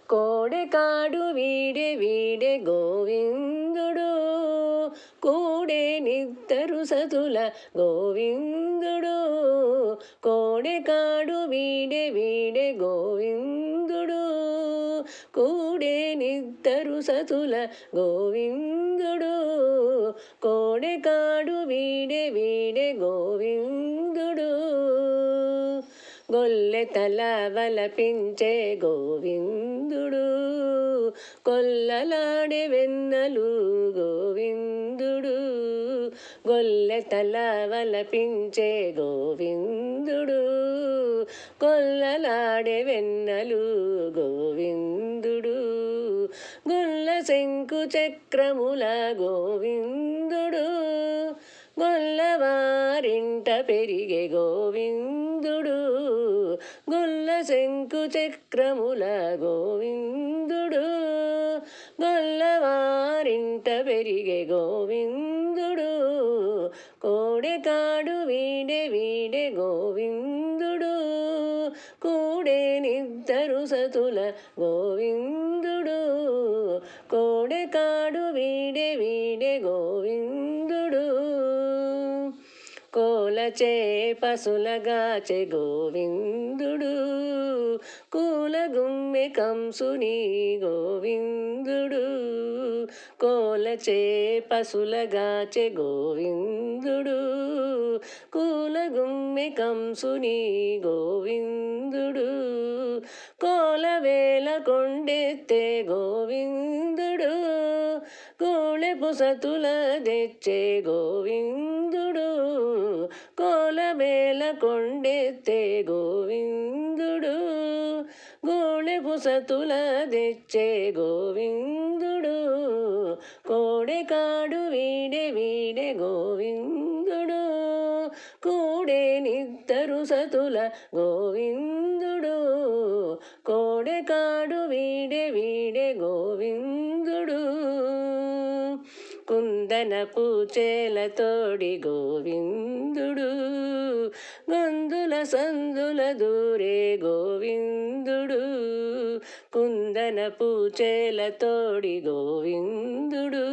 కోడెకాడు వీడే వీడే గోవిందుడు, కూడే నిద్దరు సతుల గోవిందుడు. కోడెకాడు వీడే వీడే గోవిందుడు, కూడే నిద్దరు సతుల గోవిందుడు. కోడెకాడు వీడే వీడే గోవిందుడు, గొల్లె తల వలపించే గోవిందుడు, కొల్లలాడే వెన్నెలు గోవిందుడు. గొల్లె తల వలపించే గోవిందుడు, కొల్లలాడే వెన్నెలు గోవిందుడు. గొల్ల శంకు చక్రముల గోవిందుడు, గొల్లవారింట పెరిగే గోవిందుడు. గొల్ల శంకు చక్రముల గోవిందుడు, గొల్లవారింట పెరిగే గోవిందుడు. కోడెకాడు వీడే వీడే గోవిందుడు, కూడే నిద్దరు సతుల గోవిందుడు. కోడెకాడు వీడే వీడే గోవిందుడు, కోలచే పశులగాచె గోవిందుడు, కూలగుమ్మె కంసుని గోవిందుడు. కోలచే పశులగాచె గోవిందుడు, కూలగుమ్మె కంసుని గోవిందుడు. కోలవేల కొండెత్తే గోవిందుడు, కోళెపు సతుల తెచ్చే గోవిందుడు. కోలవేల కొండెత్తే గోవిందుడు, గోళెపు సతుల తెచ్చే గోవిందుడు. కోడెకాడు వీడే వీడే గోవిందుడు, కూడే నిద్దరు సతుల గోవిందుడు. కోడెకాడు వీడే వీడే గోవిందుడు, కుందనపు చేలతోడి గోవిందుడు, గొందుల సందుల దూరే గోవిందుడు. కుందనపు చేలతోడి గోవిందుడు,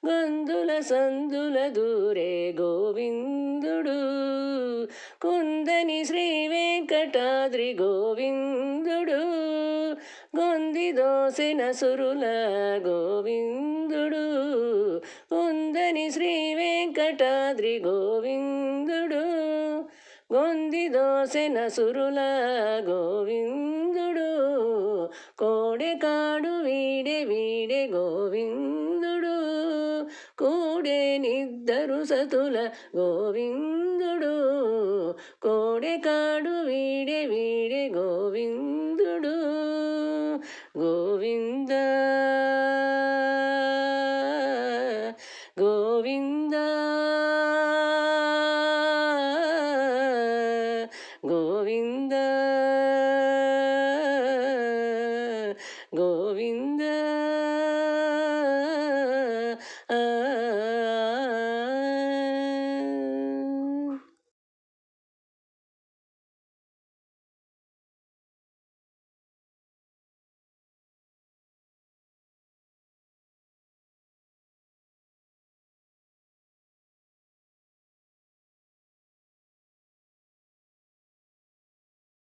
గొందుల సందుల దూరే గోవిందుడు. కుందని శ్రీ వెంకటాద్రి గోవిందుడు, గొంది దోసిన సురుల గోవిందుడు. కుందని శ్రీ వెంకటాద్రి గోవిందుడు, గొంది దోసిన సురుల గోవిందుడు. కోడెకాడు వీడే వీడే గోవిందుడు, కూడే నిద్దరు సతుల గోవిందుడు.